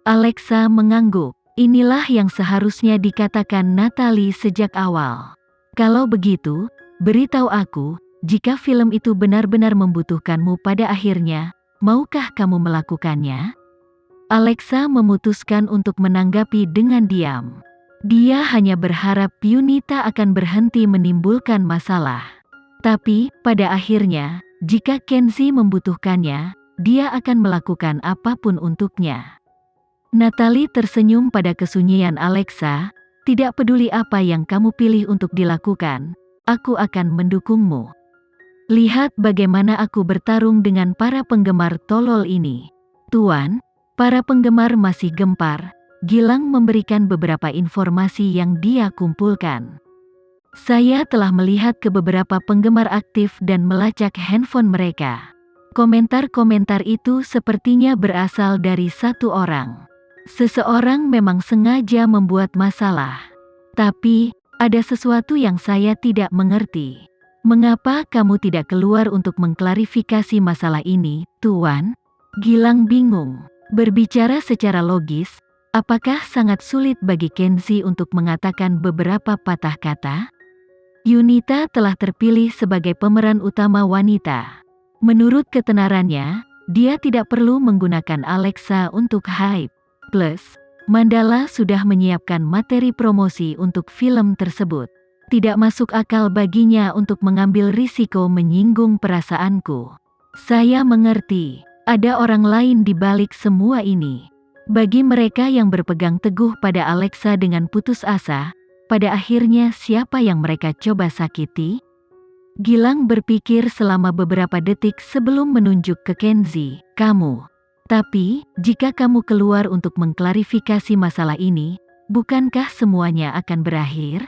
Alexa mengangguk. Inilah yang seharusnya dikatakan Natalie sejak awal. Kalau begitu, beritahu aku, jika film itu benar-benar membutuhkanmu pada akhirnya, maukah kamu melakukannya? Alexa memutuskan untuk menanggapi dengan diam. Dia hanya berharap Yunita akan berhenti menimbulkan masalah. Tapi, pada akhirnya, jika Kenzie membutuhkannya, dia akan melakukan apapun untuknya. Natalie tersenyum pada kesunyian Alexa, tidak peduli apa yang kamu pilih untuk dilakukan, aku akan mendukungmu. Lihat bagaimana aku bertarung dengan para penggemar tolol ini. Tuan, para penggemar masih gempar. Gilang memberikan beberapa informasi yang dia kumpulkan. Saya telah melihat ke beberapa penggemar aktif dan melacak handphone mereka. Komentar-komentar itu sepertinya berasal dari satu orang. Seseorang memang sengaja membuat masalah. Tapi, ada sesuatu yang saya tidak mengerti. Mengapa kamu tidak keluar untuk mengklarifikasi masalah ini, Tuan? Gilang bingung. Berbicara secara logis, apakah sangat sulit bagi Kenzie untuk mengatakan beberapa patah kata? Yunita telah terpilih sebagai pemeran utama wanita. Menurut ketenarannya, dia tidak perlu menggunakan Alexa untuk hype. Plus, Mandala sudah menyiapkan materi promosi untuk film tersebut. Tidak masuk akal baginya untuk mengambil risiko menyinggung perasaanku. Saya mengerti, ada orang lain di balik semua ini. Bagi mereka yang berpegang teguh pada Alexa dengan putus asa, pada akhirnya siapa yang mereka coba sakiti? Gilang berpikir selama beberapa detik sebelum menunjuk ke Kenzie, kamu. Tapi, jika kamu keluar untuk mengklarifikasi masalah ini, bukankah semuanya akan berakhir?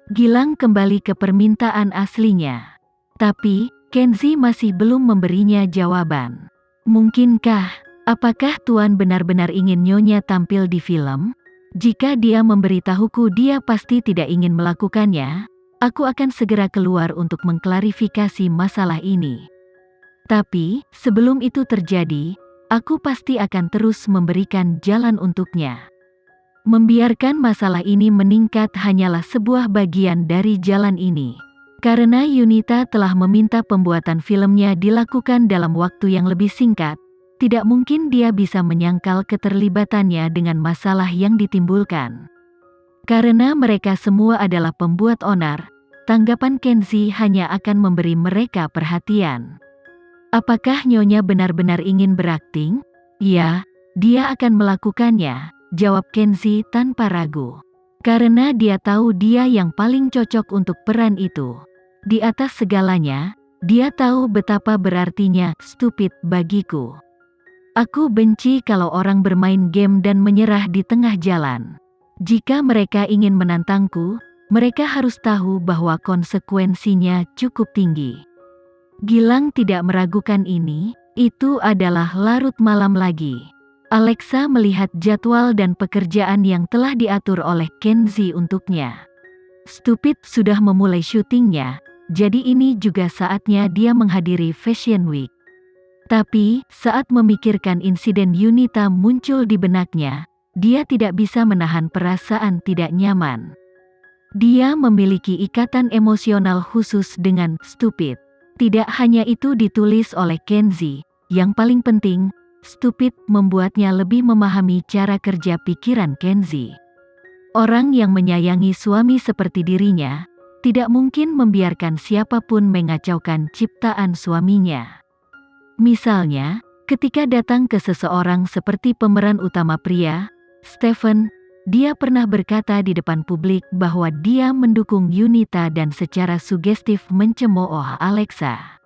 Gilang kembali ke permintaan aslinya. Tapi, Kenzie masih belum memberinya jawaban. Mungkinkah, apakah Tuan benar-benar ingin Nyonya tampil di film? Jika dia memberitahuku dia pasti tidak ingin melakukannya, aku akan segera keluar untuk mengklarifikasi masalah ini. Tapi, sebelum itu terjadi, aku pasti akan terus memberikan jalan untuknya. Membiarkan masalah ini meningkat hanyalah sebuah bagian dari jalan ini. Karena Yunita telah meminta pembuatan filmnya dilakukan dalam waktu yang lebih singkat, tidak mungkin dia bisa menyangkal keterlibatannya dengan masalah yang ditimbulkan. Karena mereka semua adalah pembuat onar, tanggapan Kenzie hanya akan memberi mereka perhatian. Apakah Nyonya benar-benar ingin berakting? Ya, dia akan melakukannya. Jawab Kenzie tanpa ragu. Karena dia tahu dia yang paling cocok untuk peran itu. Di atas segalanya, dia tahu betapa berartinya stupid bagiku. Aku benci kalau orang bermain game dan menyerah di tengah jalan. Jika mereka ingin menantangku, mereka harus tahu bahwa konsekuensinya cukup tinggi. Gilang tidak meragukan ini, itu adalah larut malam lagi. Alexa melihat jadwal dan pekerjaan yang telah diatur oleh Kenzie untuknya. Stupid sudah memulai syutingnya, jadi ini juga saatnya dia menghadiri Fashion Week. Tapi, saat memikirkan insiden Yunita muncul di benaknya, dia tidak bisa menahan perasaan tidak nyaman. Dia memiliki ikatan emosional khusus dengan Stupid. Tidak hanya itu ditulis oleh Kenzie, yang paling penting, Stupid membuatnya lebih memahami cara kerja pikiran Kenzie. Orang yang menyayangi suami seperti dirinya, tidak mungkin membiarkan siapapun mengacaukan ciptaan suaminya. Misalnya, ketika datang ke seseorang seperti pemeran utama pria, Stephen, dia pernah berkata di depan publik bahwa dia mendukung Yunita dan secara sugestif mencemooh Alexa.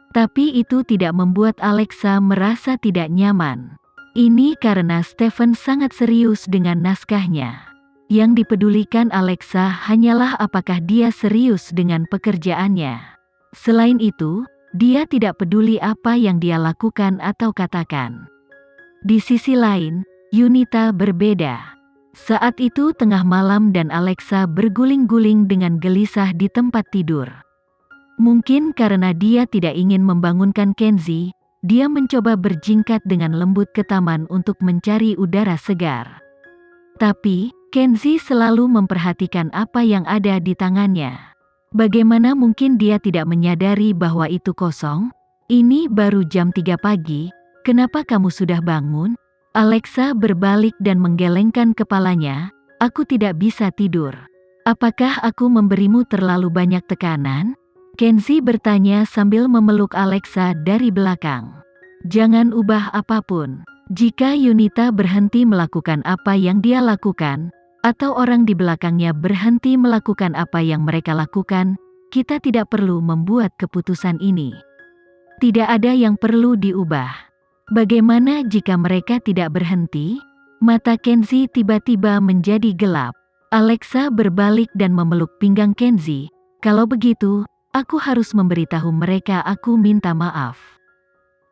Tapi itu tidak membuat Alexa merasa tidak nyaman. Ini karena Stephen sangat serius dengan naskahnya. Yang dipedulikan Alexa hanyalah apakah dia serius dengan pekerjaannya. Selain itu, dia tidak peduli apa yang dia lakukan atau katakan. Di sisi lain, Yunita berbeda. Saat itu tengah malam dan Alexa berguling-guling dengan gelisah di tempat tidur. Mungkin karena dia tidak ingin membangunkan Kenzie, dia mencoba berjingkat dengan lembut ke taman untuk mencari udara segar. Tapi, Kenzi selalu memperhatikan apa yang ada di tangannya. Bagaimana mungkin dia tidak menyadari bahwa itu kosong? Ini baru jam 3 pagi, kenapa kamu sudah bangun? Alexa berbalik dan menggelengkan kepalanya, aku tidak bisa tidur. Apakah aku memberimu terlalu banyak tekanan? Kenzi bertanya sambil memeluk Alexa dari belakang. Jangan ubah apapun. Jika Yunita berhenti melakukan apa yang dia lakukan, atau orang di belakangnya berhenti melakukan apa yang mereka lakukan, kita tidak perlu membuat keputusan ini. Tidak ada yang perlu diubah. Bagaimana jika mereka tidak berhenti? Mata Kenzi tiba-tiba menjadi gelap. Alexa berbalik dan memeluk pinggang Kenzi. Kalau begitu, aku harus memberitahu mereka aku minta maaf.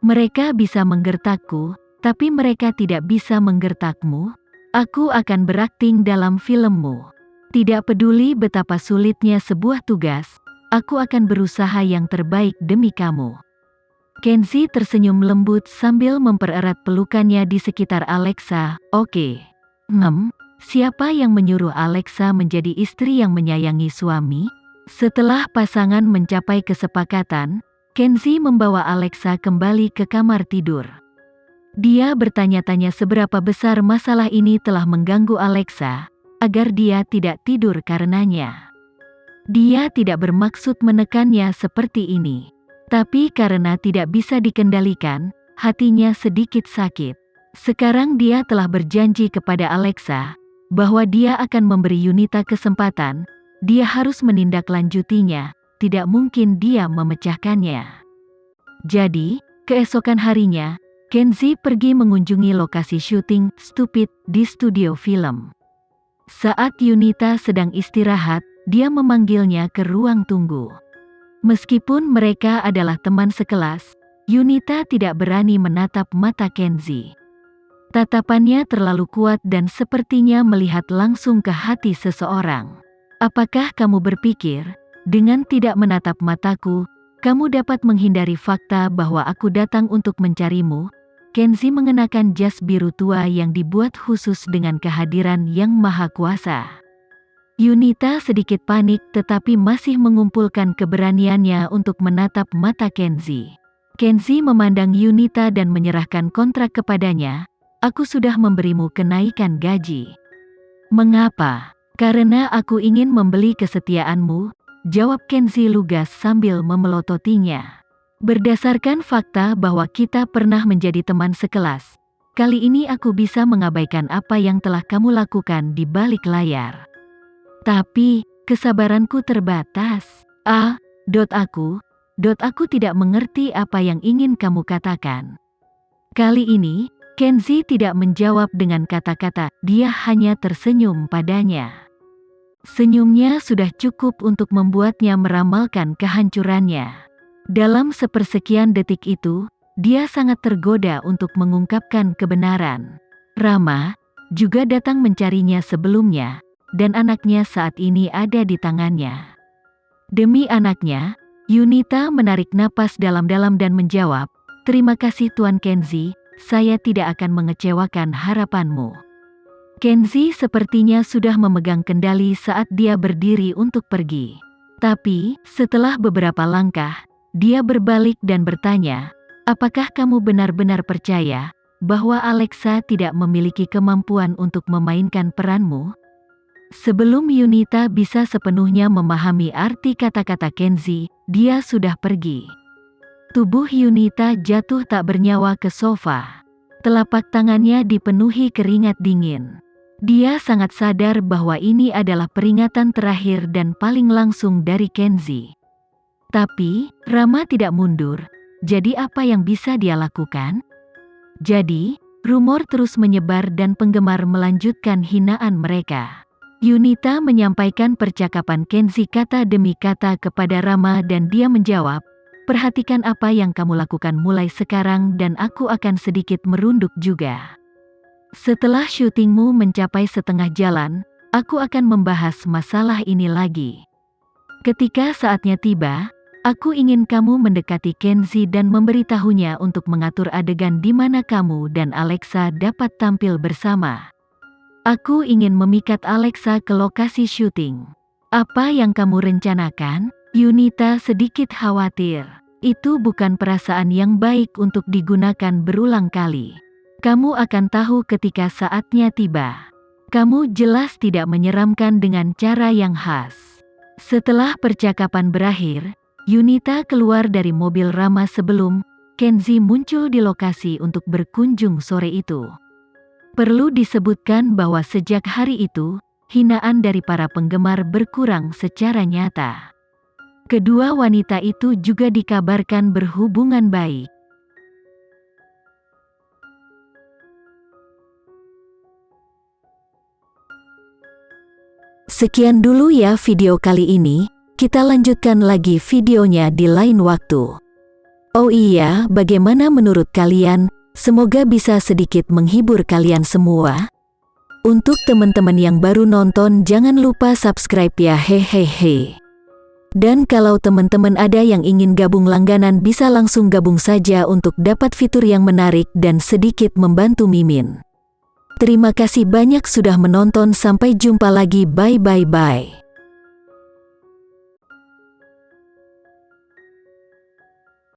Mereka bisa menggertakku, tapi mereka tidak bisa menggertakmu. Aku akan berakting dalam filmmu. Tidak peduli betapa sulitnya sebuah tugas, aku akan berusaha yang terbaik demi kamu. Kenzi tersenyum lembut sambil mempererat pelukannya di sekitar Alexa. Oke. Siapa yang menyuruh Alexa menjadi istri yang menyayangi suami? Setelah pasangan mencapai kesepakatan, Kenzi membawa Alexa kembali ke kamar tidur. Dia bertanya-tanya seberapa besar masalah ini telah mengganggu Alexa, agar dia tidak tidur karenanya. Dia tidak bermaksud menekannya seperti ini. Tapi karena tidak bisa dikendalikan, hatinya sedikit sakit. Sekarang dia telah berjanji kepada Alexa, bahwa dia akan memberi Yunita kesempatan, dia harus menindaklanjutinya, tidak mungkin dia memecahkannya. Jadi, keesokan harinya, Kenzi pergi mengunjungi lokasi syuting Stupid di studio film. Saat Yunita sedang istirahat, dia memanggilnya ke ruang tunggu. Meskipun mereka adalah teman sekelas, Yunita tidak berani menatap mata Kenzi. Tatapannya terlalu kuat dan sepertinya melihat langsung ke hati seseorang. Apakah kamu berpikir, dengan tidak menatap mataku, kamu dapat menghindari fakta bahwa aku datang untuk mencarimu? Kenzi mengenakan jas biru tua yang dibuat khusus dengan kehadiran Yang Maha Kuasa. Yunita sedikit panik tetapi masih mengumpulkan keberaniannya untuk menatap mata Kenzi. Kenzi memandang Yunita dan menyerahkan kontrak kepadanya. Aku sudah memberimu kenaikan gaji. Mengapa? Karena aku ingin membeli kesetiaanmu, jawab Kenzi lugas sambil memelototinya. Berdasarkan fakta bahwa kita pernah menjadi teman sekelas, kali ini aku bisa mengabaikan apa yang telah kamu lakukan di balik layar. Tapi, kesabaranku terbatas. Aku tidak mengerti apa yang ingin kamu katakan. Kali ini, Kenzi tidak menjawab dengan kata-kata, dia hanya tersenyum padanya. Senyumnya sudah cukup untuk membuatnya meramalkan kehancurannya. Dalam sepersekian detik itu, dia sangat tergoda untuk mengungkapkan kebenaran. Rama juga datang mencarinya sebelumnya, dan anaknya saat ini ada di tangannya. Demi anaknya, Yunita menarik napas dalam-dalam dan menjawab, terima kasih Tuan Kenzi, saya tidak akan mengecewakan harapanmu. Kenzi sepertinya sudah memegang kendali saat dia berdiri untuk pergi. Tapi, setelah beberapa langkah, dia berbalik dan bertanya, apakah kamu benar-benar percaya bahwa Alexa tidak memiliki kemampuan untuk memainkan peranmu? Sebelum Yunita bisa sepenuhnya memahami arti kata-kata Kenzi, dia sudah pergi. Tubuh Yunita jatuh tak bernyawa ke sofa. Telapak tangannya dipenuhi keringat dingin. Dia sangat sadar bahwa ini adalah peringatan terakhir dan paling langsung dari Kenzi. Tapi, Rama tidak mundur, jadi apa yang bisa dia lakukan? Jadi, rumor terus menyebar dan penggemar melanjutkan hinaan mereka. Yunita menyampaikan percakapan Kenzi kata demi kata kepada Rama dan dia menjawab, perhatikan apa yang kamu lakukan mulai sekarang dan aku akan sedikit merunduk juga. Setelah syutingmu mencapai setengah jalan, aku akan membahas masalah ini lagi. Ketika saatnya tiba, Aku ingin kamu mendekati Kenzi dan memberitahunya untuk mengatur adegan di mana kamu dan Alexa dapat tampil bersama. Aku ingin memikat Alexa ke lokasi syuting. Apa yang kamu rencanakan? Yunita sedikit khawatir. Itu bukan perasaan yang baik untuk digunakan berulang kali. Kamu akan tahu ketika saatnya tiba. Kamu jelas tidak menyeramkan dengan cara yang khas. Setelah percakapan berakhir, Yunita keluar dari mobil Rama sebelum Kenzi muncul di lokasi untuk berkunjung sore itu. Perlu disebutkan bahwa sejak hari itu, hinaan dari para penggemar berkurang secara nyata. Kedua wanita itu juga dikabarkan berhubungan baik. Sekian dulu ya video kali ini. Kita lanjutkan lagi videonya di lain waktu. Oh iya, bagaimana menurut kalian? Semoga bisa sedikit menghibur kalian semua. Untuk teman-teman yang baru nonton, jangan lupa subscribe ya, hehehe. Dan kalau teman-teman ada yang ingin gabung langganan, bisa langsung gabung saja untuk dapat fitur yang menarik dan sedikit membantu Mimin. Terima kasih banyak sudah menonton, sampai jumpa lagi, bye bye bye.